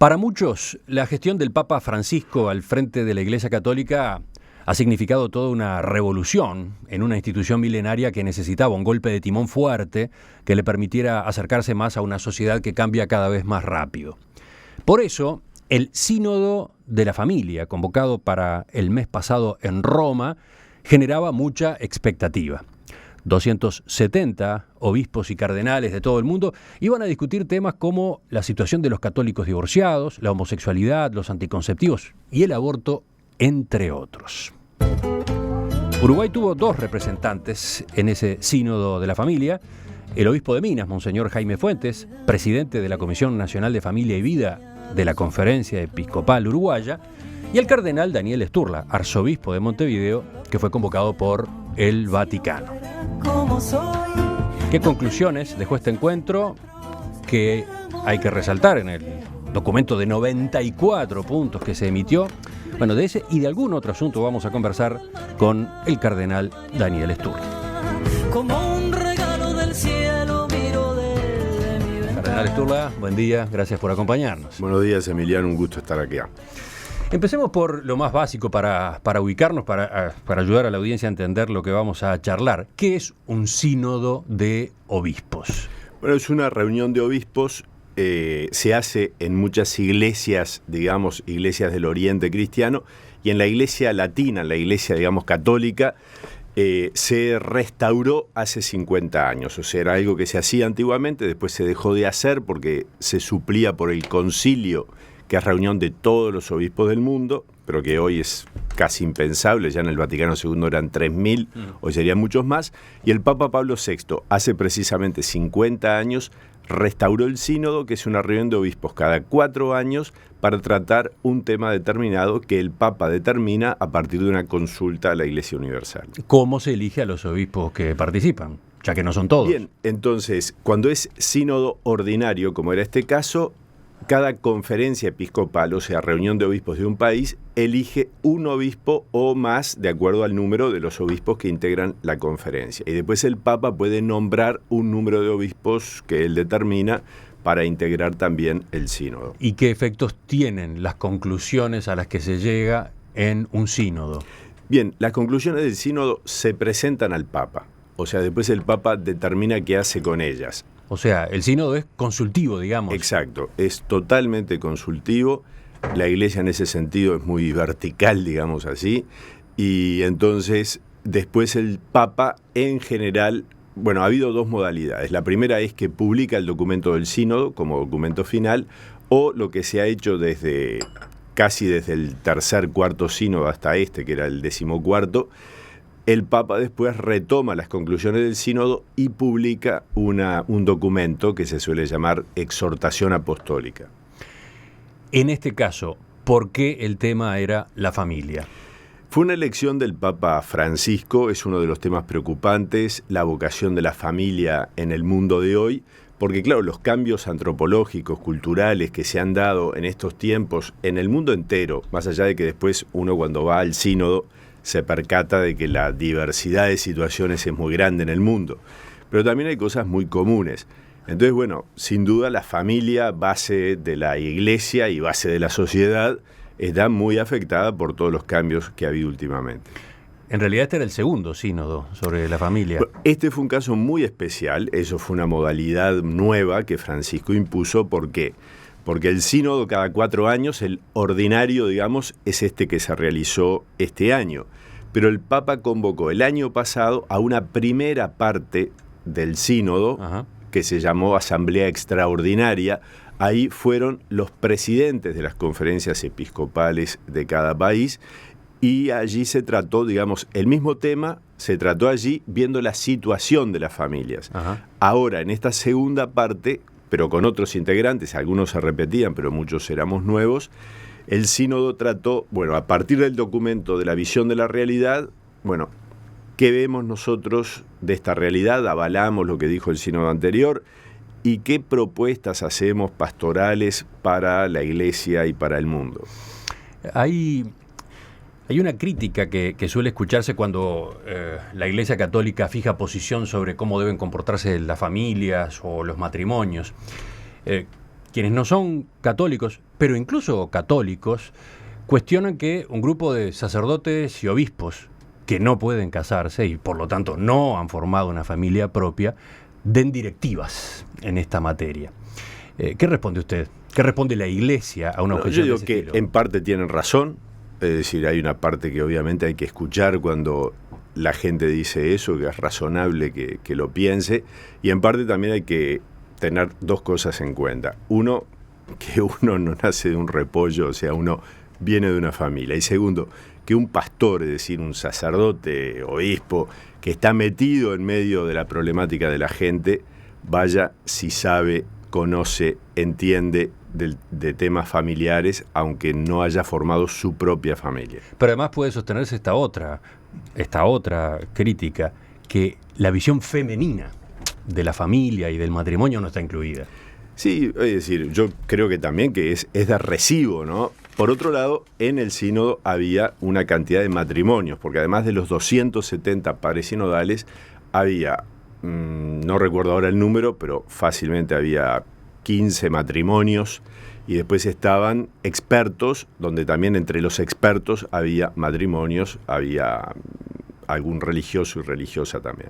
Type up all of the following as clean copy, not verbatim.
Para muchos, la gestión del Papa Francisco al frente de la Iglesia Católica ha significado toda una revolución en una institución milenaria que necesitaba un golpe de timón fuerte que le permitiera acercarse más a una sociedad que cambia cada vez más rápido. Por eso, el Sínodo de la Familia, convocado para el mes pasado en Roma, generaba mucha expectativa. 270 obispos y cardenales de todo el mundo iban a discutir temas como la situación de los católicos divorciados, la homosexualidad, los anticonceptivos y el aborto, entre otros. Uruguay tuvo dos representantes en ese sínodo de la familia: el obispo de Minas, Monseñor Jaime Fuentes, presidente de la Comisión Nacional de Familia y Vida de la Conferencia Episcopal Uruguaya, y el cardenal Daniel Sturla, arzobispo de Montevideo, que fue convocado por el Vaticano. ¿Qué conclusiones dejó este encuentro que hay que resaltar en el documento de 94 puntos que se emitió? Bueno, de ese y de algún otro asunto vamos a conversar con el cardenal Daniel Sturla. Como un regalo del cielo miro desde mi ventana. Cardenal Sturla, buen día, gracias por acompañarnos. Buenos días, Emiliano, un gusto estar aquí. Empecemos por lo más básico para ubicarnos, para ayudar a la audiencia a entender lo que vamos a charlar. ¿Qué es un sínodo de obispos? Bueno, es una reunión de obispos, se hace en muchas iglesias, digamos, iglesias del Oriente cristiano, y en la iglesia latina, en la iglesia, digamos, católica, se restauró hace 50 años. O sea, era algo que se hacía antiguamente, después se dejó de hacer porque se suplía por el concilio, que es reunión de todos los obispos del mundo, pero que hoy es casi impensable. Ya en el Vaticano II eran 3.000, hoy serían muchos más, y el Papa Pablo VI, hace precisamente 50 años, restauró el sínodo, que es una reunión de obispos cada 4 años para tratar un tema determinado que el Papa determina a partir de una consulta a la Iglesia Universal. ¿Cómo se elige a los obispos que participan? Ya que no son todos. Bien, entonces, cuando es sínodo ordinario, como era este caso, cada conferencia episcopal, o sea, reunión de obispos de un país, elige un obispo o más de acuerdo al número de los obispos que integran la conferencia. Y después el Papa puede nombrar un número de obispos que él determina para integrar también el sínodo. ¿Y qué efectos tienen las conclusiones a las que se llega en un sínodo? Bien, las conclusiones del sínodo se presentan al Papa. O sea, después el Papa determina qué hace con ellas. O sea, el sínodo es consultivo, digamos. Exacto, es totalmente consultivo. La Iglesia en ese sentido es muy vertical, digamos así. Y entonces, después el Papa, en general, bueno, ha habido dos modalidades. La primera es que publica el documento del sínodo como documento final, o lo que se ha hecho casi desde el tercer, cuarto sínodo hasta este, que era el 14º, el Papa después retoma las conclusiones del sínodo y publica un documento que se suele llamar exhortación apostólica. En este caso, ¿por qué el tema era la familia? Fue una elección del Papa Francisco, es uno de los temas preocupantes, la vocación de la familia en el mundo de hoy, porque claro, los cambios antropológicos, culturales que se han dado en estos tiempos en el mundo entero, más allá de que después uno cuando va al sínodo se percata de que la diversidad de situaciones es muy grande en el mundo, pero también hay cosas muy comunes. Entonces, bueno, sin duda la familia, base de la iglesia y base de la sociedad, está muy afectada por todos los cambios que ha habido últimamente. En realidad este era el segundo sínodo sobre la familia. Este fue un caso muy especial, eso fue una modalidad nueva que Francisco impuso. ¿Por qué? Porque el sínodo cada 4 años, el ordinario, digamos, es este que se realizó este año. Pero el Papa convocó el año pasado a una primera parte del sínodo, que se llamó Asamblea Extraordinaria. Ahí fueron los presidentes de las conferencias episcopales de cada país y allí se trató, digamos, el mismo tema, se trató allí viendo la situación de las familias. Ahora, en esta segunda parte, pero con otros integrantes, algunos se repetían, pero muchos éramos nuevos, el sínodo trató, bueno, a partir del documento de la visión de la realidad, bueno, ¿qué vemos nosotros de esta realidad? Avalamos lo que dijo el sínodo anterior y qué propuestas hacemos pastorales para la Iglesia y para el mundo. Hay una crítica que suele escucharse cuando la Iglesia Católica fija posición sobre cómo deben comportarse las familias o los matrimonios. quienes no son católicos, pero incluso católicos, cuestionan que un grupo de sacerdotes y obispos que no pueden casarse y por lo tanto no han formado una familia propia, den directivas en esta materia. ¿Qué responde usted? ¿Qué responde la Iglesia a una objeción de ese estilo? Yo digo que en parte tienen razón, es decir, hay una parte que obviamente hay que escuchar cuando la gente dice eso, que es razonable que lo piense, y en parte también hay que tener dos cosas en cuenta. Uno, que uno no nace de un repollo, o sea, uno viene de una familia. Y segundo, que un pastor, es decir, un sacerdote, obispo, que está metido en medio de la problemática de la gente, vaya si sabe, conoce, entiende de temas familiares, aunque no haya formado su propia familia. Pero además puede sostenerse esta otra crítica, que la visión femenina de la familia y del matrimonio no está incluida. Sí, es decir, yo creo que también que es de recibo, ¿no? Por otro lado, en el sínodo había una cantidad de matrimonios, porque además de los 270 padres sinodales, había, no recuerdo ahora el número, pero fácilmente había 15 matrimonios, y después estaban expertos, donde también entre los expertos había matrimonios, había algún religioso y religiosa también.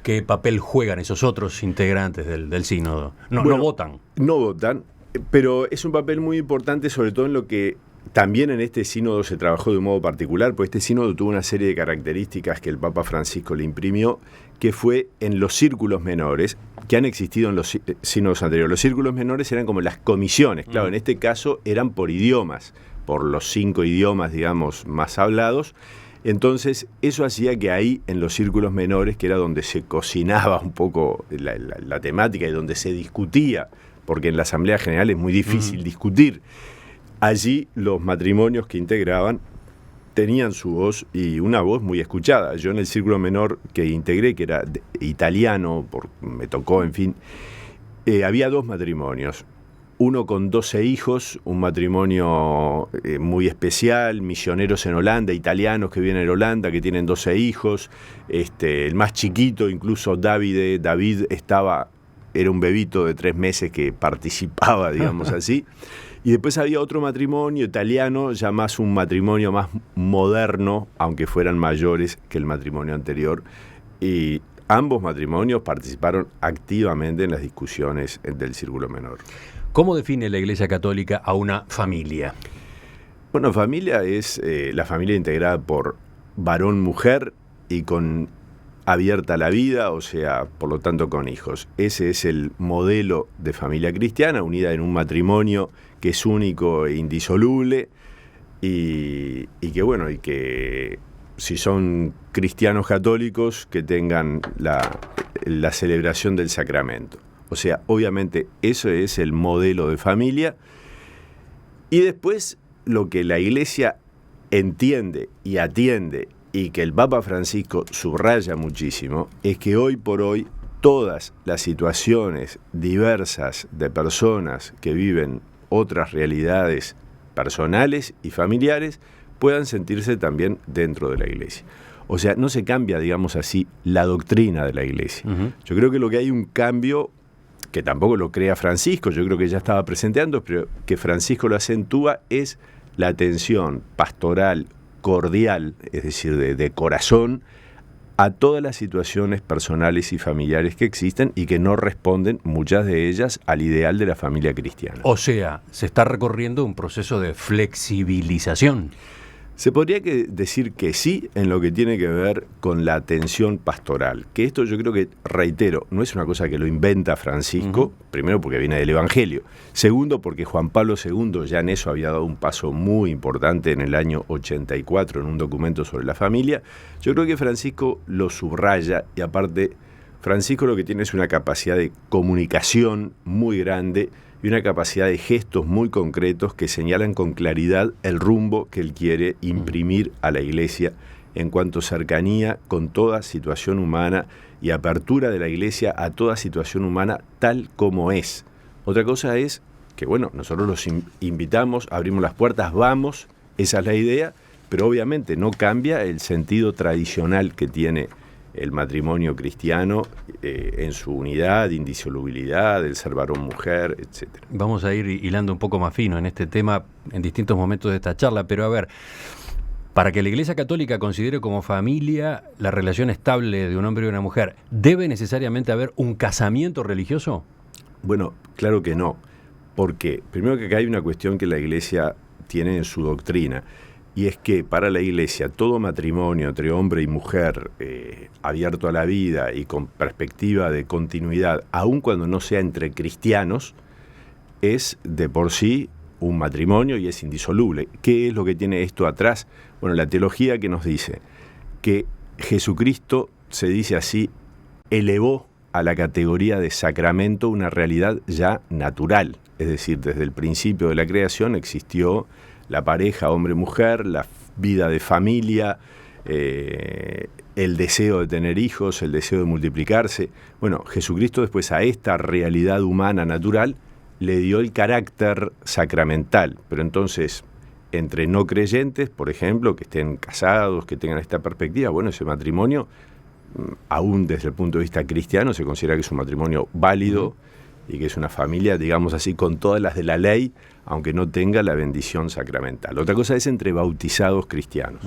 ¿Qué papel juegan esos otros integrantes del sínodo? No votan. No votan, pero es un papel muy importante, sobre todo en lo que también en este sínodo se trabajó de un modo particular, porque este sínodo tuvo una serie de características que el Papa Francisco le imprimió, que fue en los círculos menores, que han existido en los sínodos anteriores. Los círculos menores eran como las comisiones, claro, en este caso eran por idiomas, por los 5 idiomas, digamos, más hablados. Entonces, eso hacía que ahí, en los círculos menores, que era donde se cocinaba un poco la temática y donde se discutía, porque en la Asamblea General es muy difícil discutir, allí los matrimonios que integraban tenían su voz y una voz muy escuchada. Yo en el círculo menor que integré, que era italiano, me tocó, en fin, había 2 matrimonios. Uno con 12 hijos, un matrimonio muy especial, misioneros en Holanda, italianos que vienen de Holanda, que tienen 12 hijos. El más chiquito, incluso David era un bebito de 3 meses que participaba, digamos así. Y después había otro matrimonio italiano, ya más un matrimonio más moderno, aunque fueran mayores que el matrimonio anterior. Y ambos matrimonios participaron activamente en las discusiones del Círculo Menor. ¿Cómo define la Iglesia Católica a una familia? Bueno, familia es la familia integrada por varón, mujer y con abierta a la vida, o sea, por lo tanto con hijos. Ese es el modelo de familia cristiana, unida en un matrimonio que es único e indisoluble y que si son cristianos católicos, que tengan la celebración del sacramento. O sea, obviamente eso es el modelo de familia. Y después lo que la Iglesia entiende y atiende y que el Papa Francisco subraya muchísimo es que hoy por hoy todas las situaciones diversas de personas que viven otras realidades personales y familiares puedan sentirse también dentro de la Iglesia. O sea, no se cambia, digamos así, la doctrina de la Iglesia. Uh-huh. Yo creo que lo que hay un cambio, que tampoco lo crea Francisco, yo creo que ya estaba presente, pero que Francisco lo acentúa, es la atención pastoral, cordial, es decir, de corazón, a todas las situaciones personales y familiares que existen y que no responden, muchas de ellas, al ideal de la familia cristiana. O sea, se está recorriendo un proceso de flexibilización. Se podría decir que sí en lo que tiene que ver con la atención pastoral, que esto yo creo que, reitero, no es una cosa que lo inventa Francisco, primero porque viene del Evangelio, segundo porque Juan Pablo II ya en eso había dado un paso muy importante en el año 84 en un documento sobre la familia. Yo creo que Francisco lo subraya y aparte Francisco lo que tiene es una capacidad de comunicación muy grande y una capacidad de gestos muy concretos que señalan con claridad el rumbo que él quiere imprimir a la Iglesia en cuanto a cercanía con toda situación humana y apertura de la Iglesia a toda situación humana tal como es. Otra cosa es que, bueno, nosotros los invitamos, abrimos las puertas, vamos, esa es la idea, pero obviamente no cambia el sentido tradicional que tiene el matrimonio cristiano en su unidad, indisolubilidad, el ser varón-mujer, etc. Vamos a ir hilando un poco más fino en este tema en distintos momentos de esta charla, pero a ver, para que la Iglesia Católica considere como familia la relación estable de un hombre y una mujer, ¿debe necesariamente haber un casamiento religioso? Bueno, claro que no. ¿Por qué? Primero que acá hay una cuestión que la Iglesia tiene en su doctrina, y es que para la Iglesia todo matrimonio entre hombre y mujer abierto a la vida y con perspectiva de continuidad, aun cuando no sea entre cristianos, es de por sí un matrimonio y es indisoluble. ¿Qué es lo que tiene esto atrás? Bueno, la teología que nos dice que Jesucristo, se dice así, elevó a la categoría de sacramento una realidad ya natural. Es decir, desde el principio de la creación existió la pareja hombre-mujer, la vida de familia, el deseo de tener hijos, el deseo de multiplicarse. Bueno, Jesucristo después a esta realidad humana natural le dio el carácter sacramental. Pero entonces, entre no creyentes, por ejemplo, que estén casados, que tengan esta perspectiva, bueno, ese matrimonio, aún desde el punto de vista cristiano, se considera que es un matrimonio válido y que es una familia, digamos así, con todas las de la ley, aunque no tenga la bendición sacramental. Otra cosa es entre bautizados cristianos.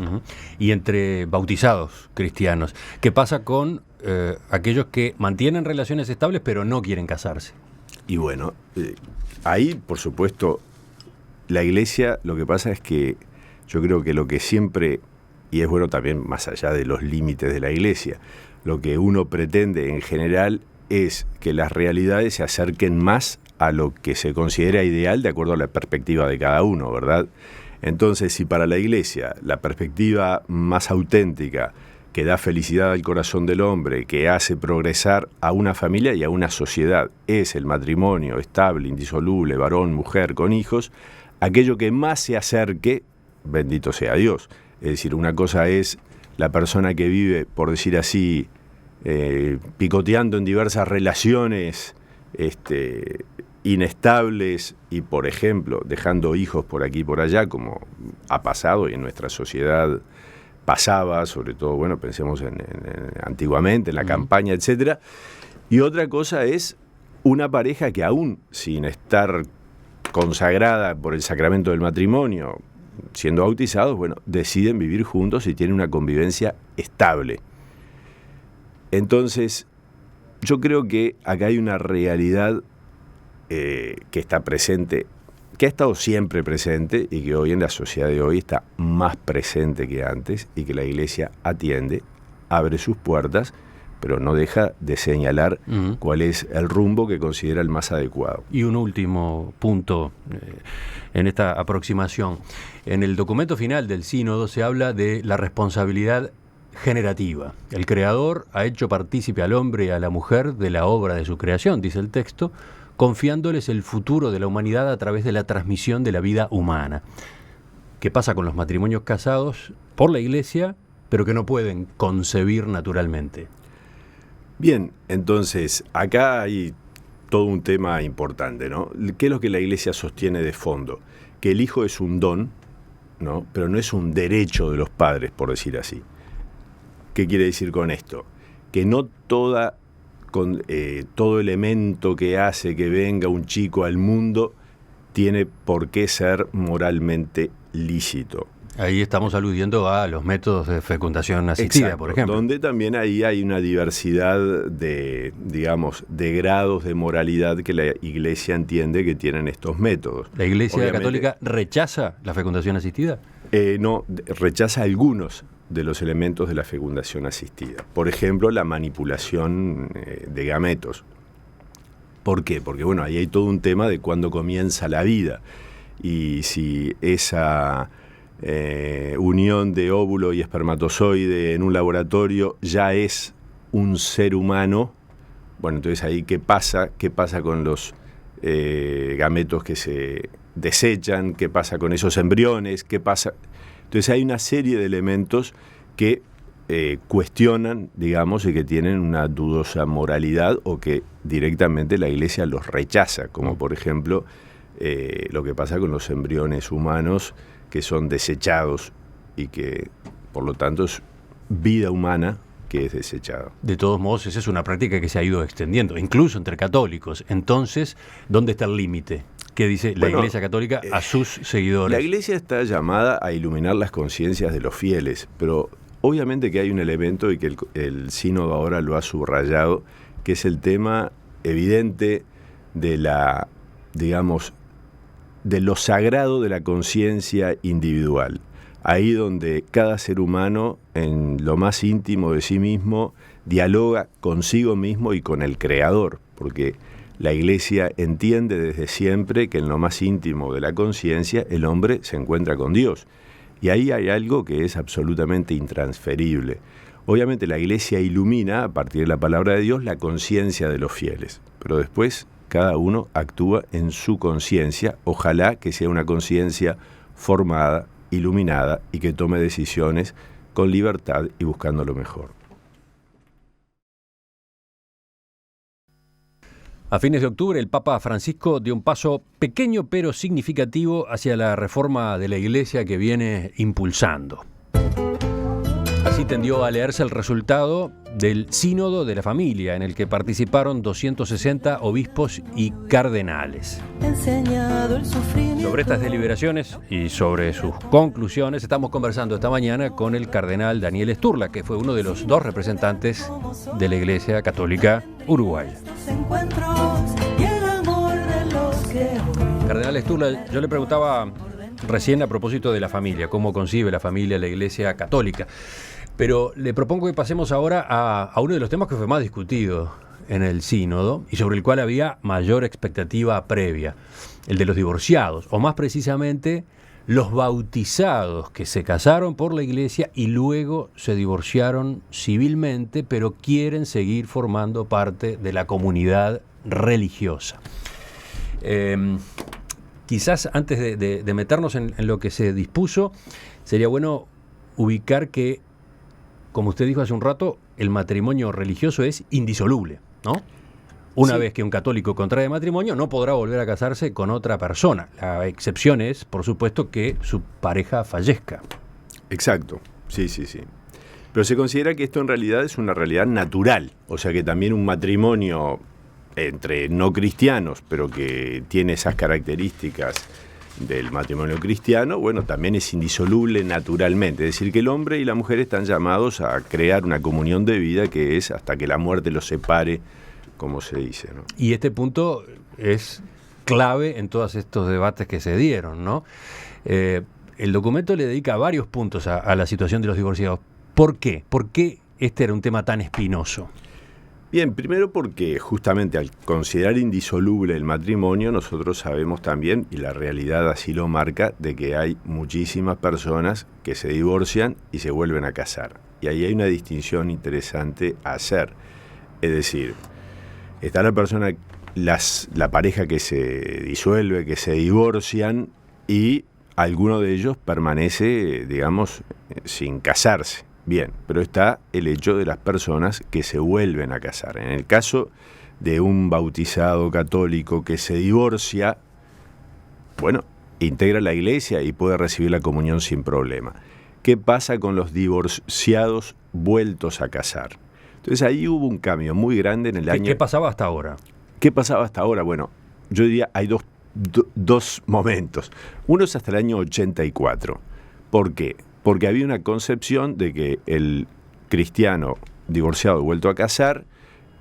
Y entre bautizados cristianos, ¿qué pasa con aquellos que mantienen relaciones estables pero no quieren casarse? Y bueno, ahí, por supuesto, la Iglesia, lo que pasa es que yo creo que lo que siempre, y es bueno también más allá de los límites de la Iglesia, lo que uno pretende en general es que las realidades se acerquen más a lo que se considera ideal de acuerdo a la perspectiva de cada uno, ¿verdad? Entonces, si para la Iglesia la perspectiva más auténtica, que da felicidad al corazón del hombre, que hace progresar a una familia y a una sociedad, es el matrimonio estable, indisoluble, varón, mujer, con hijos, aquello que más se acerque, bendito sea Dios. Es decir, una cosa es la persona que vive, por decir así, picoteando en diversas relaciones inestables y, por ejemplo, dejando hijos por aquí y por allá, como ha pasado y en nuestra sociedad pasaba, sobre todo, bueno, pensemos en antiguamente, en la campaña, etcétera. Y otra cosa es una pareja que aún sin estar consagrada por el sacramento del matrimonio, siendo bautizados, bueno, deciden vivir juntos y tienen una convivencia estable. Entonces, yo creo que acá hay una realidad que está presente, que ha estado siempre presente y que hoy en la sociedad de hoy está más presente que antes y que la Iglesia atiende, abre sus puertas, pero no deja de señalar cuál es el rumbo que considera el más adecuado. Y un último punto en esta aproximación. En el documento final del sínodo se habla de la responsabilidad generativa. El Creador ha hecho partícipe al hombre y a la mujer de la obra de su creación, dice el texto, confiándoles el futuro de la humanidad a través de la transmisión de la vida humana. ¿Qué pasa con los matrimonios casados por la Iglesia, pero que no pueden concebir naturalmente? Bien, entonces, acá hay todo un tema importante, ¿no? ¿Qué es lo que la Iglesia sostiene de fondo? Que el hijo es un don, ¿no? Pero no es un derecho de los padres, por decir así. ¿Qué quiere decir con esto? Que no todo elemento que hace que venga un chico al mundo tiene por qué ser moralmente lícito. Ahí estamos aludiendo a los métodos de fecundación asistida, exacto, por ejemplo. Donde también ahí hay una diversidad de, digamos, de grados de moralidad que la Iglesia entiende que tienen estos métodos. ¿La Iglesia Católica rechaza la fecundación asistida? No, rechaza algunos de los elementos de la fecundación asistida. Por ejemplo, la manipulación de gametos. ¿Por qué? Porque, bueno, ahí hay todo un tema de cuándo comienza la vida. Y si esa unión de óvulo y espermatozoide en un laboratorio ya es un ser humano, bueno, entonces ahí ¿qué pasa? ¿Qué pasa con los gametos que se desechan? ¿Qué pasa con esos embriones? ¿Qué pasa? Entonces hay una serie de elementos que cuestionan, digamos, y que tienen una dudosa moralidad o que directamente la Iglesia los rechaza, como por ejemplo lo que pasa con los embriones humanos que son desechados y que por lo tanto es vida humana que es desechado. De todos modos, esa es una práctica que se ha ido extendiendo, incluso entre católicos. Entonces, ¿dónde está el límite? ¿Qué dice la Iglesia Católica a sus seguidores? La Iglesia está llamada a iluminar las conciencias de los fieles, pero obviamente que hay un elemento y que el sínodo ahora lo ha subrayado, que es el tema evidente de la, digamos, de lo sagrado de la conciencia individual. Ahí donde cada ser humano, en lo más íntimo de sí mismo, dialoga consigo mismo y con el Creador, porque la Iglesia entiende desde siempre que en lo más íntimo de la conciencia el hombre se encuentra con Dios. Y ahí hay algo que es absolutamente intransferible. Obviamente la Iglesia ilumina, a partir de la palabra de Dios, la conciencia de los fieles, pero después cada uno actúa en su conciencia, ojalá que sea una conciencia formada, iluminada y que tome decisiones con libertad y buscando lo mejor. A fines de octubre, el Papa Francisco dio un paso pequeño pero significativo hacia la reforma de la Iglesia que viene impulsando. Así tendió a leerse el resultado del Sínodo de la Familia, en el que participaron 260 obispos y cardenales. Sobre estas deliberaciones y sobre sus conclusiones estamos conversando esta mañana con el cardenal Daniel Sturla, que fue uno de los dos representantes de la Iglesia Católica uruguaya. Cardenal Sturla, yo le preguntaba recién a propósito de la familia, cómo concibe la familia la Iglesia Católica. Pero le propongo que pasemos ahora a uno de los temas que fue más discutido en el sínodo y sobre el cual había mayor expectativa previa, el de los divorciados, o más precisamente los bautizados que se casaron por la Iglesia y luego se divorciaron civilmente, pero quieren seguir formando parte de la comunidad religiosa. Quizás antes de meternos en lo que se dispuso, sería bueno ubicar que, como usted dijo hace un rato, el matrimonio religioso es indisoluble, ¿no? Una vez que un católico contrae matrimonio, no podrá volver a casarse con otra persona. La excepción es, por supuesto, que su pareja fallezca. Exacto, sí. Pero se considera que esto en realidad es una realidad natural, o sea que también un matrimonio entre no cristianos, pero que tiene esas características del matrimonio cristiano, bueno, también es indisoluble naturalmente. Es decir, que el hombre y la mujer están llamados a crear una comunión de vida que es hasta que la muerte los separe, como se dice, ¿no? Y este punto es clave en todos estos debates que se dieron, ¿no? El documento le dedica varios puntos a la situación de los divorciados. ¿Por qué? ¿Por qué este era un tema tan espinoso? Bien, primero porque justamente al considerar indisoluble el matrimonio, nosotros sabemos también, y la realidad así lo marca, de que hay muchísimas personas que se divorcian y se vuelven a casar. Y ahí hay una distinción interesante a hacer. Es decir, está la pareja que se disuelve, que se divorcian, y alguno de ellos permanece, digamos, sin casarse. Bien, pero está el hecho de las personas que se vuelven a casar. En el caso de un bautizado católico que se divorcia, bueno, integra la Iglesia y puede recibir la comunión sin problema. ¿Qué pasa con los divorciados vueltos a casar? Entonces ahí hubo un cambio muy grande en el año... ¿Qué pasaba hasta ahora? ¿Qué pasaba hasta ahora? Bueno, yo diría hay dos momentos. Uno es hasta el año 84. ¿Por qué? Porque había una concepción de que el cristiano divorciado y vuelto a casar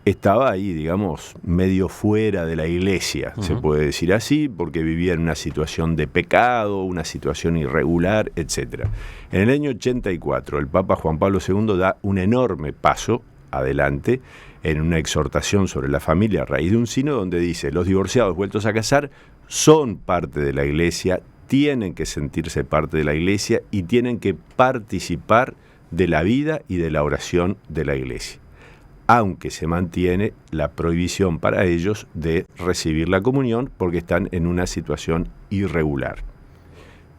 estaba ahí, digamos, medio fuera de la Iglesia, se puede decir así, porque vivía en una situación de pecado, una situación irregular, etc. En el año 84, el Papa Juan Pablo II da un enorme paso adelante en una exhortación sobre la familia a raíz de un sínodo donde dice: los divorciados vueltos a casar son parte de la Iglesia, tienen que sentirse parte de la Iglesia y tienen que participar de la vida y de la oración de la Iglesia, aunque se mantiene la prohibición para ellos de recibir la comunión porque están en una situación irregular.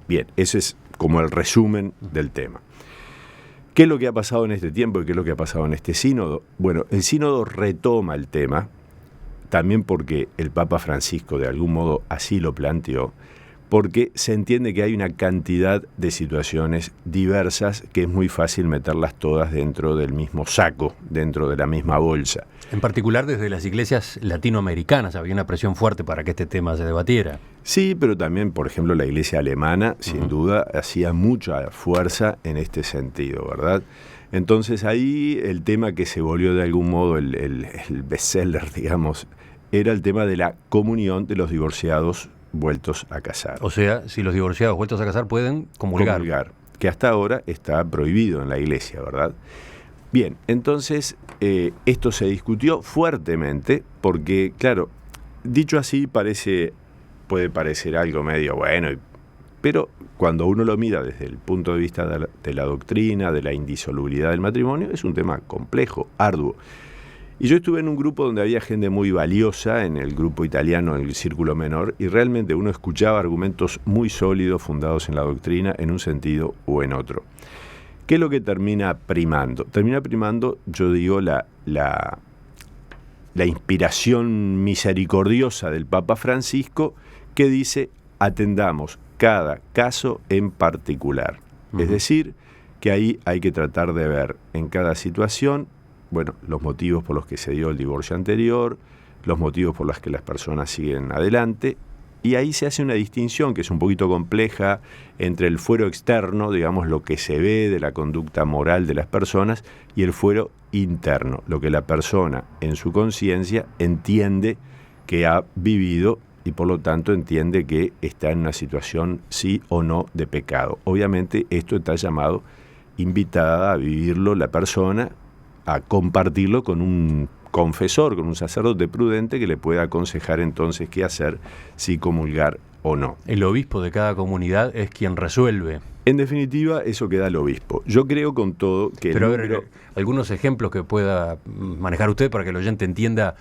Bien, ese es como el resumen del tema. ¿Qué es lo que ha pasado en este tiempo y qué es lo que ha pasado en este sínodo? Bueno, el sínodo retoma el tema, también porque el Papa Francisco de algún modo así lo planteó, porque se entiende que hay una cantidad de situaciones diversas que es muy fácil meterlas todas dentro del mismo saco, dentro de la misma bolsa. En particular desde las iglesias latinoamericanas había una presión fuerte para que este tema se debatiera. Sí, pero también, por ejemplo, la iglesia alemana, sin duda, hacía mucha fuerza en este sentido, ¿verdad? Entonces ahí el tema que se volvió de algún modo el bestseller, digamos, era el tema de la comunión de los divorciados vueltos a casar. O sea, si los divorciados vueltos a casar pueden comulgar. Que hasta ahora está prohibido en la iglesia, ¿verdad? Bien, entonces esto se discutió fuertemente porque, claro, dicho así puede parecer algo medio bueno, pero cuando uno lo mira desde el punto de vista de la doctrina, de la indisolubilidad del matrimonio, es un tema complejo, arduo. Y yo estuve en un grupo donde había gente muy valiosa, en el grupo italiano, en el Círculo Menor, y realmente uno escuchaba argumentos muy sólidos, fundados en la doctrina, en un sentido o en otro. ¿Qué es lo que termina primando? Termina primando, yo digo, la inspiración misericordiosa del Papa Francisco, que dice, atendamos cada caso en particular. Es decir, que ahí hay que tratar de ver en cada situación, bueno, los motivos por los que se dio el divorcio anterior, los motivos por los que las personas siguen adelante, y ahí se hace una distinción que es un poquito compleja entre el fuero externo, digamos, lo que se ve de la conducta moral de las personas, y el fuero interno, lo que la persona en su conciencia entiende que ha vivido y por lo tanto entiende que está en una situación sí o no de pecado. Obviamente esto está llamado, invitada a vivirlo la persona, a compartirlo con un confesor, con un sacerdote prudente que le pueda aconsejar entonces qué hacer, si comulgar o no. El obispo de cada comunidad es quien resuelve. En definitiva, eso queda al obispo. Yo creo con todo que... Pero a ver, algunos ejemplos que pueda manejar usted para que el oyente entienda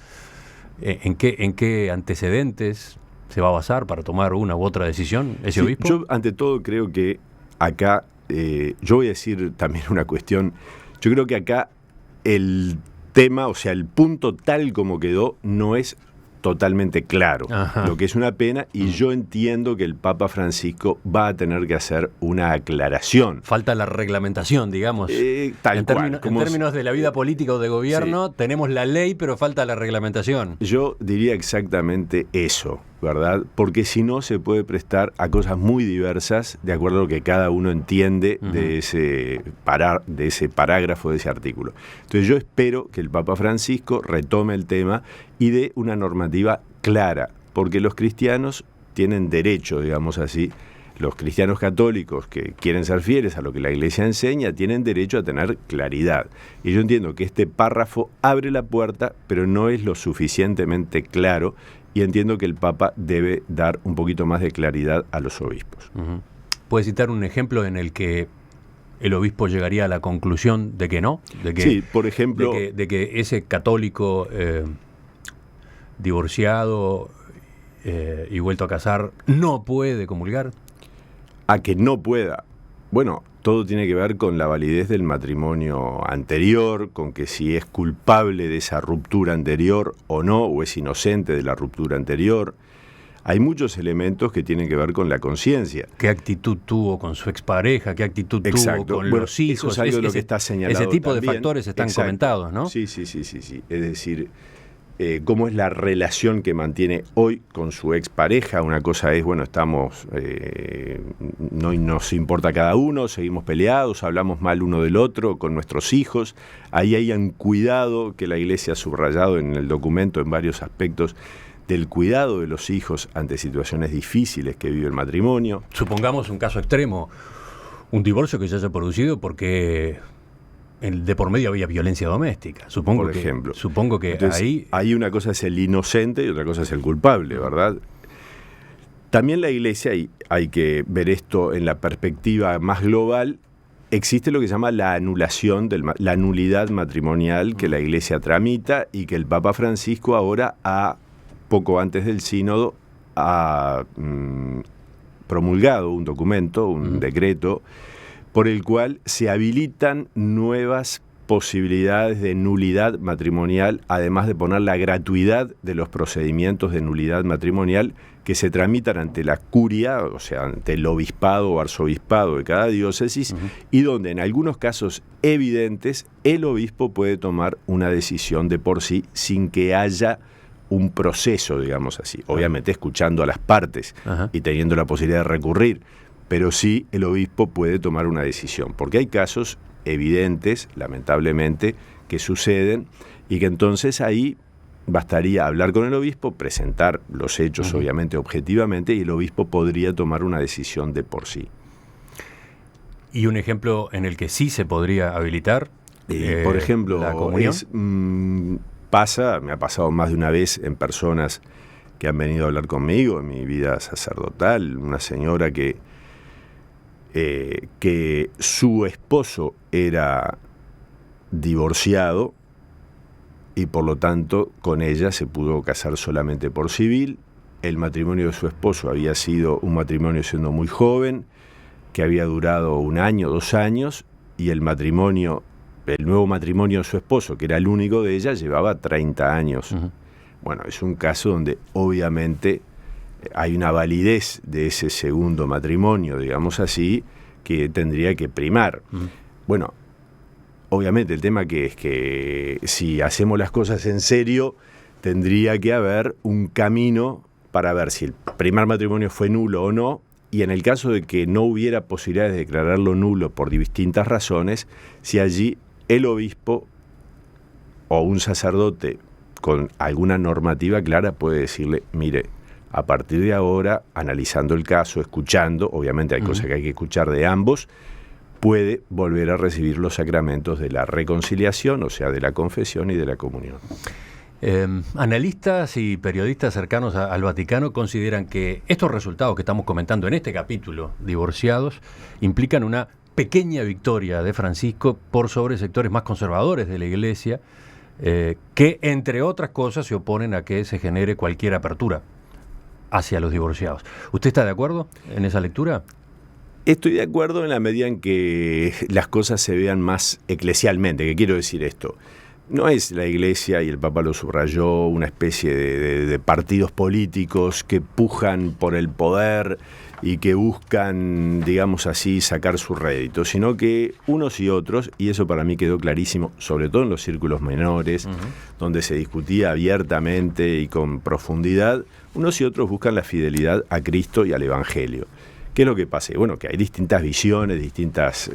en qué antecedentes se va a basar para tomar una u otra decisión ese obispo. Yo ante todo creo que acá, yo voy a decir también una cuestión, yo creo que acá el tema, o sea, el punto tal como quedó, no es totalmente claro. Ajá. Lo que es una pena, y yo entiendo que el Papa Francisco va a tener que hacer una aclaración. Falta la reglamentación, digamos. En términos de la vida política o de gobierno, sí, tenemos la ley, pero falta la reglamentación. Yo diría exactamente eso, ¿verdad? Porque si no se puede prestar a cosas muy diversas, de acuerdo a lo que cada uno entiende de ese parágrafo, de ese artículo. Entonces yo espero que el Papa Francisco retome el tema y dé una normativa clara, porque los cristianos tienen derecho, digamos así, los cristianos católicos que quieren ser fieles a lo que la Iglesia enseña, tienen derecho a tener claridad. Y yo entiendo que este párrafo abre la puerta, pero no es lo suficientemente claro, y entiendo que el Papa debe dar un poquito más de claridad a los obispos. ¿Puede citar un ejemplo en el que el obispo llegaría a la conclusión de que no? De que, sí, por ejemplo... De que ese católico divorciado y vuelto a casar no puede comulgar. A que no pueda. Bueno, todo tiene que ver con la validez del matrimonio anterior, con que si es culpable de esa ruptura anterior o no, o es inocente de la ruptura anterior. Hay muchos elementos que tienen que ver con la conciencia. ¿Qué actitud tuvo con su expareja? ¿Qué actitud tuvo con los hijos? Eso es algo de lo que está señalado. Ese tipo también de factores están comentados, ¿no? Sí. Es decir, cómo es la relación que mantiene hoy con su expareja. Una cosa es, bueno, estamos, no nos importa cada uno, seguimos peleados, hablamos mal uno del otro con nuestros hijos. Ahí hay un cuidado que la Iglesia ha subrayado en el documento en varios aspectos del cuidado de los hijos ante situaciones difíciles que vive el matrimonio. Supongamos un caso extremo, un divorcio que se haya producido porque de por medio había violencia doméstica. Supongo que entonces, ahí una cosa es el inocente y otra cosa es el culpable, ¿verdad? También la Iglesia, y hay que ver esto en la perspectiva más global, existe lo que se llama la anulación, la nulidad matrimonial que la Iglesia tramita y que el Papa Francisco ahora poco antes del sínodo, ha promulgado un documento, un decreto, por el cual se habilitan nuevas posibilidades de nulidad matrimonial, además de poner la gratuidad de los procedimientos de nulidad matrimonial que se tramitan ante la curia, o sea, ante el obispado o arzobispado de cada diócesis, y donde en algunos casos evidentes el obispo puede tomar una decisión de por sí sin que haya un proceso, digamos así, obviamente escuchando a las partes y teniendo la posibilidad de recurrir, pero sí el obispo puede tomar una decisión, porque hay casos evidentes, lamentablemente, que suceden y que entonces ahí bastaría hablar con el obispo, presentar los hechos obviamente objetivamente, y el obispo podría tomar una decisión de por sí. ¿Y un ejemplo en el que sí se podría habilitar? Por ejemplo, la comunión. Me ha pasado más de una vez en personas que han venido a hablar conmigo en mi vida sacerdotal, una señora que su esposo era divorciado y por lo tanto con ella se pudo casar solamente por civil. El matrimonio de su esposo había sido un matrimonio siendo muy joven, que había durado 1 año, 2 años, y el nuevo matrimonio de su esposo, que era el único de ella, llevaba 30 años. Bueno, es un caso donde obviamente hay una validez de ese segundo matrimonio, digamos así, que tendría que primar. Bueno, obviamente el tema que es que si hacemos las cosas en serio, tendría que haber un camino para ver si el primer matrimonio fue nulo o no, y en el caso de que no hubiera posibilidades de declararlo nulo por distintas razones, si allí el obispo o un sacerdote con alguna normativa clara puede decirle, mire, a partir de ahora, analizando el caso, escuchando, obviamente hay cosas que hay que escuchar de ambos, puede volver a recibir los sacramentos de la reconciliación, o sea, de la confesión y de la comunión. Analistas y periodistas cercanos al Vaticano consideran que estos resultados que estamos comentando en este capítulo, divorciados, implican una pequeña victoria de Francisco por sobre sectores más conservadores de la Iglesia, que, entre otras cosas, se oponen a que se genere cualquier apertura hacia los divorciados. ¿Usted está de acuerdo en esa lectura? Estoy de acuerdo en la medida en que las cosas se vean más eclesialmente. ¿Qué quiero decir esto? No es la Iglesia, y el Papa lo subrayó, una especie de partidos políticos que pujan por el poder y que buscan, digamos así, sacar su rédito, sino que unos y otros, y eso para mí quedó clarísimo, sobre todo en los círculos menores, donde se discutía abiertamente y con profundidad, unos y otros buscan la fidelidad a Cristo y al Evangelio. ¿Qué es lo que pasa? Bueno, que hay distintas visiones, distintas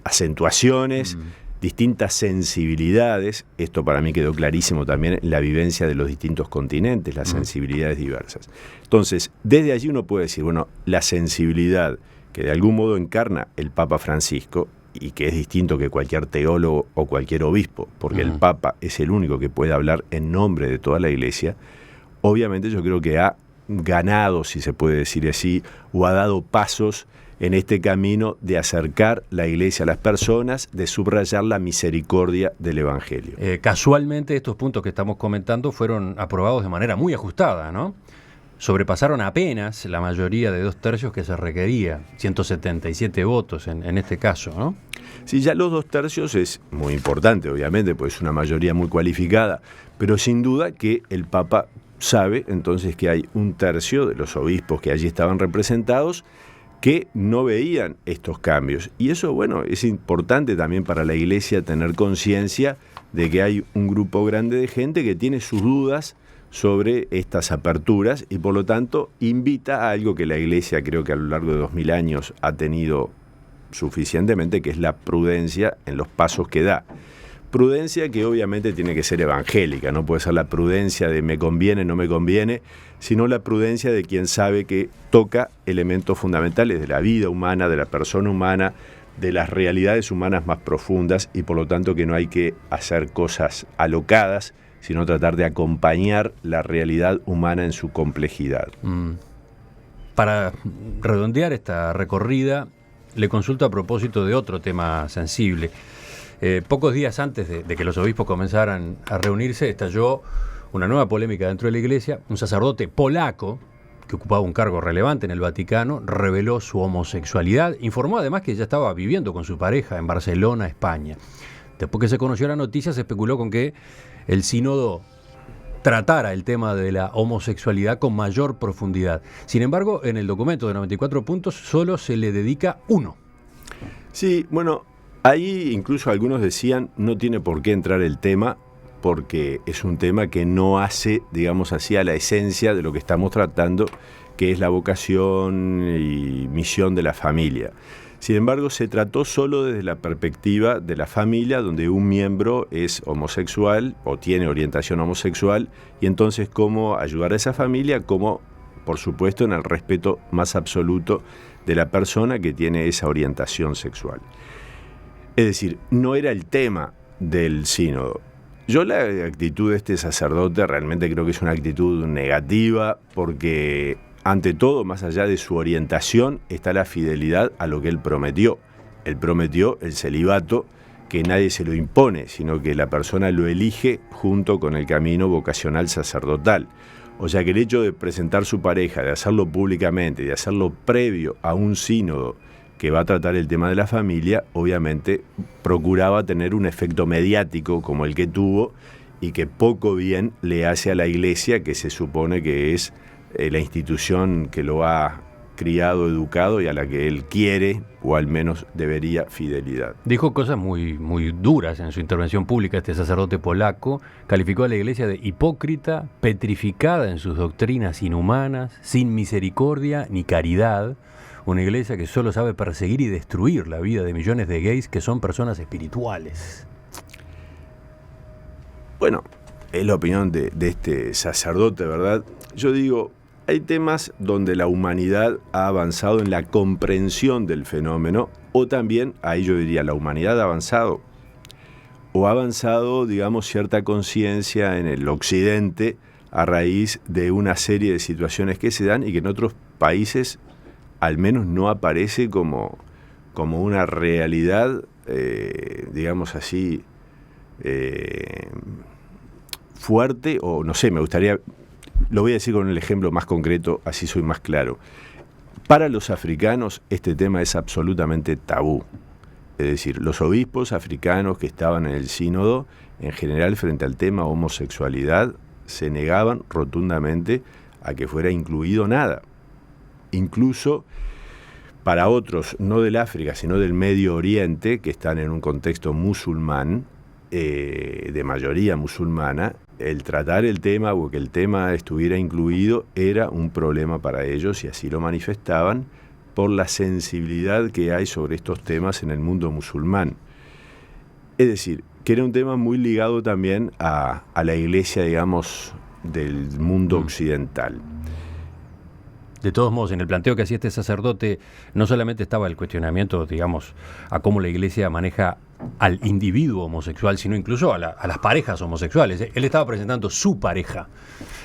acentuaciones, distintas sensibilidades. Esto para mí quedó clarísimo también en la vivencia de los distintos continentes, las sensibilidades diversas. Entonces, desde allí uno puede decir, bueno, la sensibilidad que de algún modo encarna el Papa Francisco, y que es distinto que cualquier teólogo o cualquier obispo, porque el Papa es el único que puede hablar en nombre de toda la Iglesia, obviamente yo creo que ha ganado, si se puede decir así, o ha dado pasos en este camino de acercar la Iglesia a las personas, de subrayar la misericordia del Evangelio. Casualmente estos puntos que estamos comentando fueron aprobados de manera muy ajustada, ¿no? Sobrepasaron apenas la mayoría de 2/3 que se requería, 177 votos en este caso, ¿no? Sí, ya los 2/3 es muy importante, obviamente, pues es una mayoría muy cualificada, pero sin duda que el Papa sabe entonces que hay 1/3 de los obispos que allí estaban representados que no veían estos cambios. Y eso, bueno, es importante también para la Iglesia tener conciencia de que hay un grupo grande de gente que tiene sus dudas sobre estas aperturas y por lo tanto invita a algo que la Iglesia creo que a lo largo de 2000 años ha tenido suficientemente, que es la prudencia en los pasos que da. Prudencia que obviamente tiene que ser evangélica, no puede ser la prudencia de me conviene, no me conviene, sino la prudencia de quien sabe que toca elementos fundamentales de la vida humana, de la persona humana, de las realidades humanas más profundas y por lo tanto que no hay que hacer cosas alocadas, sino tratar de acompañar la realidad humana en su complejidad. Para redondear esta recorrida, le consulto a propósito de otro tema sensible. Pocos días antes de que los obispos comenzaran a reunirse, estalló una nueva polémica dentro de la Iglesia. Un sacerdote polaco que ocupaba un cargo relevante en el Vaticano, reveló su homosexualidad. Informó además que ya estaba viviendo con su pareja en Barcelona, España. Después que se conoció la noticia, se especuló con que el sínodo tratara el tema de la homosexualidad con mayor profundidad. Sin embargo, en el documento de 94 puntos solo se le dedica uno. Sí, bueno, ahí incluso algunos decían no tiene por qué entrar el tema porque es un tema que no hace, digamos así, a la esencia de lo que estamos tratando, que es la vocación y misión de la familia. Sin embargo, se trató solo desde la perspectiva de la familia, donde un miembro es homosexual o tiene orientación homosexual, y entonces cómo ayudar a esa familia, como por supuesto en el respeto más absoluto de la persona que tiene esa orientación sexual. Es decir, no era el tema del sínodo. Yo la actitud de este sacerdote realmente creo que es una actitud negativa, porque ante todo, más allá de su orientación, está la fidelidad a lo que él prometió. Él prometió el celibato, que nadie se lo impone, sino que la persona lo elige junto con el camino vocacional sacerdotal. O sea que el hecho de presentar su pareja, de hacerlo públicamente, de hacerlo previo a un sínodo que va a tratar el tema de la familia, obviamente procuraba tener un efecto mediático como el que tuvo y que poco bien le hace a la Iglesia, que se supone que es la institución que lo ha criado, educado y a la que él quiere, o al menos debería, fidelidad. Dijo cosas muy, muy duras en su intervención pública. Este sacerdote polaco calificó a la Iglesia de hipócrita, petrificada en sus doctrinas inhumanas, sin misericordia ni caridad, una Iglesia que solo sabe perseguir y destruir la vida de millones de gays que son personas espirituales. Bueno, es la opinión de este sacerdote, ¿verdad? Yo digo, hay temas donde la humanidad ha avanzado en la comprensión del fenómeno, o también, ahí yo diría, la humanidad ha avanzado, o ha avanzado, digamos, cierta conciencia en el occidente a raíz de una serie de situaciones que se dan y que en otros países al menos no aparece como una realidad, digamos así, fuerte, o no sé, me gustaría... Lo voy a decir con el ejemplo más concreto, así soy más claro. Para los africanos este tema es absolutamente tabú. Es decir, los obispos africanos que estaban en el sínodo, en general frente al tema homosexualidad, se negaban rotundamente a que fuera incluido nada. Incluso para otros, no del África, sino del Medio Oriente, que están en un contexto musulmán, de mayoría musulmana, el tratar el tema o que el tema estuviera incluido era un problema para ellos, y así lo manifestaban por la sensibilidad que hay sobre estos temas en el mundo musulmán. Es decir, que era un tema muy ligado también a la Iglesia, digamos, del mundo occidental. De todos modos, en el planteo que hacía este sacerdote, no solamente estaba el cuestionamiento, digamos, a cómo la Iglesia maneja al individuo homosexual, sino incluso a las parejas homosexuales. Él estaba presentando su pareja.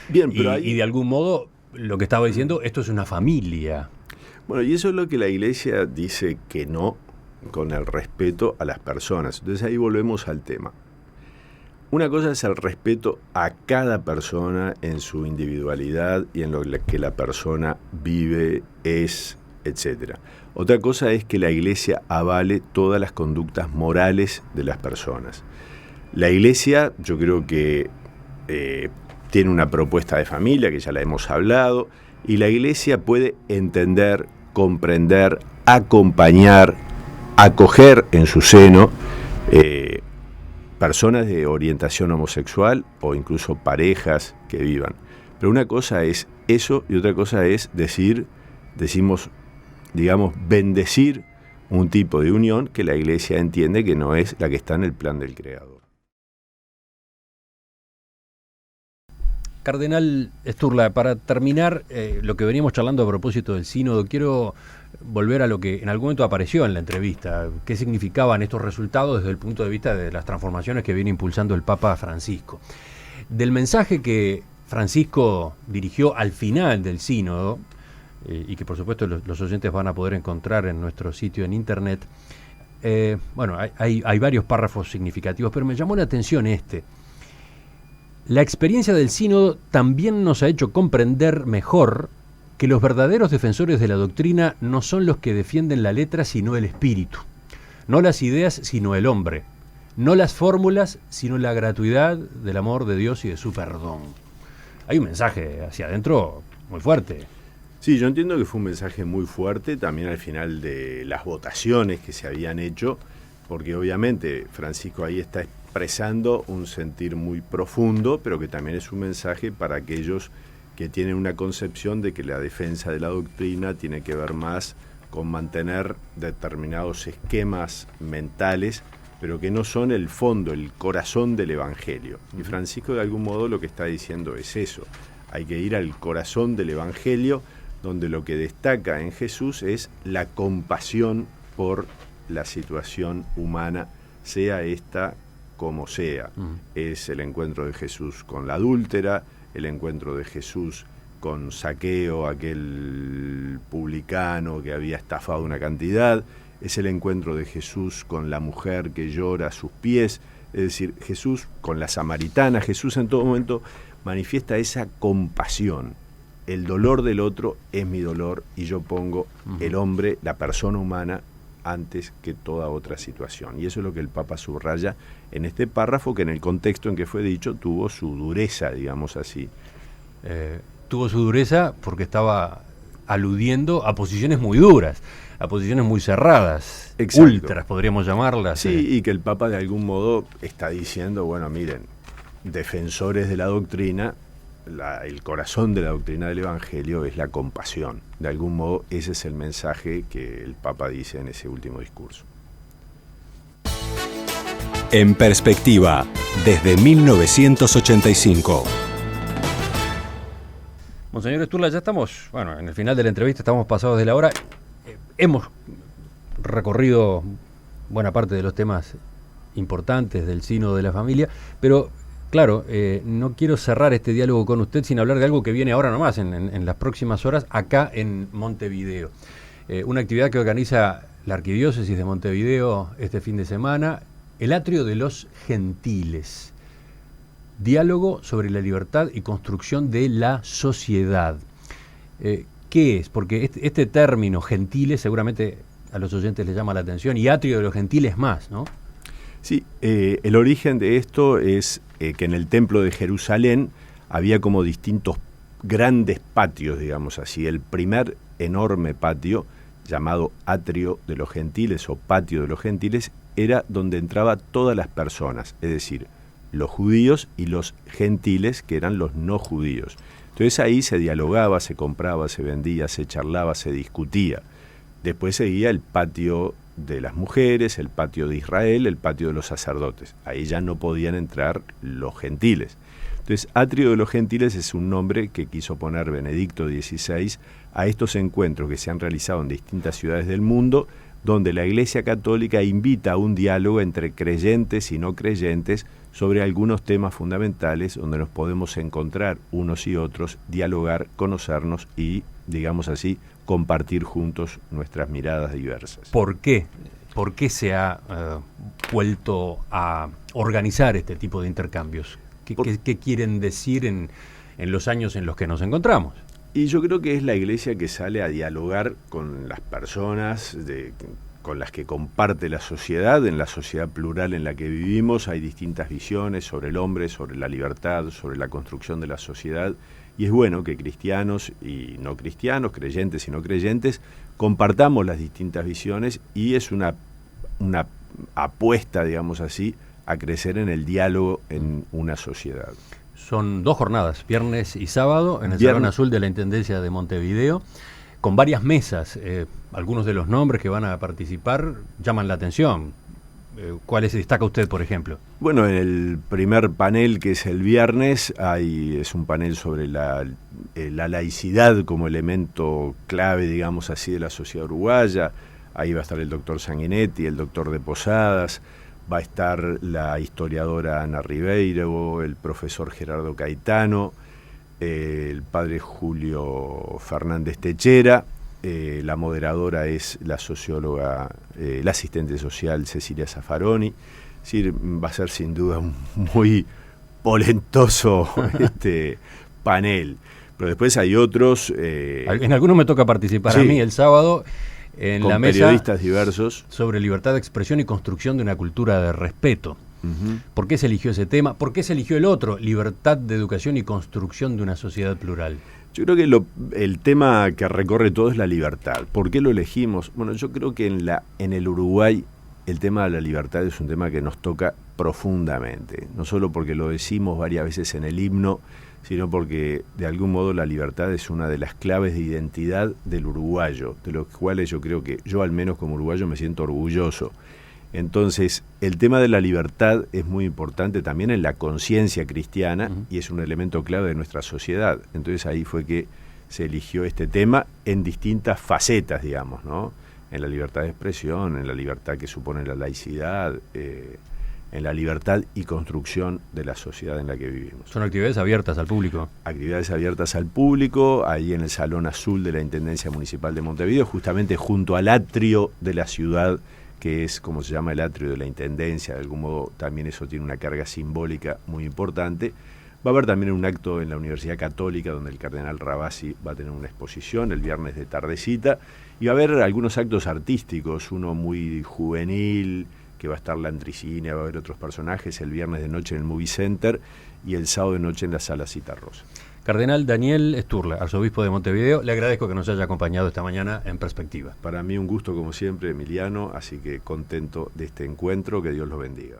Bien, pero y de algún modo, lo que estaba diciendo, esto es una familia. Bueno, y eso es lo que la Iglesia dice que no, con el respeto a las personas. Entonces ahí volvemos al tema. Una cosa es el respeto a cada persona en su individualidad y en lo que la persona vive, es, etc. Otra cosa es que la Iglesia avale todas las conductas morales de las personas. La Iglesia, yo creo que tiene una propuesta de familia, que ya la hemos hablado, y la Iglesia puede entender, comprender, acompañar, acoger en su seno personas de orientación homosexual o incluso parejas que vivan. Pero una cosa es eso y otra cosa es bendecir un tipo de unión que la Iglesia entiende que no es la que está en el plan del Creador. Cardenal Sturla, para terminar lo que veníamos charlando a propósito del sínodo, quiero volver a lo que en algún momento apareció en la entrevista. ¿Qué significaban estos resultados desde el punto de vista de las transformaciones que viene impulsando el Papa Francisco? Del mensaje que Francisco dirigió al final del sínodo, y que por supuesto los oyentes van a poder encontrar en nuestro sitio en internet, hay varios párrafos significativos, pero me llamó la atención este. La experiencia del sínodo también nos ha hecho comprender mejor que los verdaderos defensores de la doctrina no son los que defienden la letra, sino el espíritu. No las ideas, sino el hombre. No las fórmulas, sino la gratuidad del amor de Dios y de su perdón. Hay un mensaje hacia adentro muy fuerte. Sí, yo entiendo que fue un mensaje muy fuerte también al final de las votaciones que se habían hecho, porque obviamente Francisco ahí está expresando un sentir muy profundo, pero que también es un mensaje para aquellos que tienen una concepción de que la defensa de la doctrina tiene que ver más con mantener determinados esquemas mentales, pero que no son el fondo, el corazón del Evangelio. Y Francisco de algún modo lo que está diciendo es eso, hay que ir al corazón del Evangelio, donde lo que destaca en Jesús es la compasión por la situación humana, sea esta como sea. Es el encuentro de Jesús con la adúltera, el encuentro de Jesús con Zaqueo, aquel publicano que había estafado una cantidad, es el encuentro de Jesús con la mujer que llora a sus pies, es decir, Jesús con la samaritana. Jesús en todo momento manifiesta esa compasión. El dolor del otro es mi dolor y yo pongo el hombre, la persona humana, antes que toda otra situación. Y eso es lo que el Papa subraya en este párrafo, que en el contexto en que fue dicho tuvo su dureza, digamos así. Tuvo su dureza porque estaba aludiendo a posiciones muy duras, a posiciones muy cerradas, Exacto. Ultras podríamos llamarlas. Sí, y que el Papa de algún modo está diciendo, bueno, miren, defensores de la doctrina, el corazón de la doctrina del Evangelio es la compasión. De algún modo ese es el mensaje que el Papa dice en ese último discurso. En perspectiva, desde 1985. Monseñor Sturla, ya estamos, en el final de la entrevista, estamos pasados de la hora. Hemos recorrido buena parte de los temas importantes del sínodo de la familia, pero claro, no quiero cerrar este diálogo con usted sin hablar de algo que viene ahora nomás, en las próximas horas, acá en Montevideo. Una actividad que organiza la Arquidiócesis de Montevideo este fin de semana, el Atrio de los Gentiles. Diálogo sobre la libertad y construcción de la sociedad. ¿Qué es? Porque este término gentiles seguramente a los oyentes les llama la atención, y Atrio de los Gentiles más, ¿no? Sí, el origen de esto es que en el Templo de Jerusalén había como distintos grandes patios, digamos así. El primer enorme patio, llamado Atrio de los Gentiles o Patio de los Gentiles, era donde entraba todas las personas, es decir, los judíos y los gentiles, que eran los no judíos. Entonces ahí se dialogaba, se compraba, se vendía, se charlaba, se discutía. Después seguía el patio de las mujeres, el patio de Israel, el patio de los sacerdotes. Ahí ya no podían entrar los gentiles. Entonces, Atrio de los Gentiles es un nombre que quiso poner Benedicto XVI a estos encuentros que se han realizado en distintas ciudades del mundo, donde la Iglesia Católica invita a un diálogo entre creyentes y no creyentes sobre algunos temas fundamentales donde nos podemos encontrar unos y otros, dialogar, conocernos y, digamos así, compartir juntos nuestras miradas diversas. ¿Por qué? ¿Por qué se ha vuelto a organizar este tipo de intercambios? ¿Qué quieren decir en los años en los que nos encontramos? Y yo creo que es la Iglesia que sale a dialogar con las personas con las que comparte la sociedad. En la sociedad plural en la que vivimos hay distintas visiones sobre el hombre, sobre la libertad, sobre la construcción de la sociedad, y es bueno que cristianos y no cristianos, creyentes y no creyentes, compartamos las distintas visiones, y es una apuesta, digamos así, a crecer en el diálogo en una sociedad. Son 2 jornadas, viernes y sábado, en el Salón Azul de la Intendencia de Montevideo, con varias mesas. Algunos de los nombres que van a participar llaman la atención. ¿Cuáles destaca usted, por ejemplo? Bueno, en el primer panel, que es el viernes, es un panel sobre la laicidad como elemento clave, digamos así, de la sociedad uruguaya. Ahí va a estar el doctor Sanguinetti, el doctor de Posadas, va a estar la historiadora Ana Ribeiro, el profesor Gerardo Caetano, el padre Julio Fernández Techera, la moderadora es la socióloga, la asistente social Cecilia Zaffaroni. Es decir, va a ser sin duda un muy polentoso panel. Pero después hay otros... En algunos me toca participar sí, a mí el sábado en con la mesa periodistas diversos. sobre libertad de expresión y construcción de una cultura de respeto. ¿Por qué se eligió ese tema? ¿Por qué se eligió el otro? Libertad de educación y construcción de una sociedad plural. Yo creo que el tema que recorre todo es la libertad. ¿Por qué lo elegimos? Bueno, yo creo que en el Uruguay el tema de la libertad es un tema que nos toca profundamente. No solo porque lo decimos varias veces en el himno, sino porque de algún modo la libertad es una de las claves de identidad del uruguayo, de los cuales yo creo que yo al menos como uruguayo me siento orgulloso. Entonces, el tema de la libertad es muy importante también en la conciencia cristiana y es un elemento clave de nuestra sociedad. Entonces ahí fue que se eligió este tema en distintas facetas, digamos, ¿no? En la libertad de expresión, en la libertad que supone la laicidad, en la libertad y construcción de la sociedad en la que vivimos. Son actividades abiertas al público. Actividades abiertas al público, ahí en el Salón Azul de la Intendencia Municipal de Montevideo, justamente junto al atrio de la ciudad, que es como se llama el atrio de la Intendencia. De algún modo también eso tiene una carga simbólica muy importante. Va a haber también un acto en la Universidad Católica donde el cardenal Rabasi va a tener una exposición el viernes de tardecita, y va a haber algunos actos artísticos, uno muy juvenil, que va a estar la Andricina, va a haber otros personajes el viernes de noche en el Movie Center y el sábado de noche en la Sala Citarrosa. Cardenal Daniel Sturla, arzobispo de Montevideo, le agradezco que nos haya acompañado esta mañana en Perspectiva. Para mí un gusto como siempre, Emiliano, así que contento de este encuentro, que Dios los bendiga.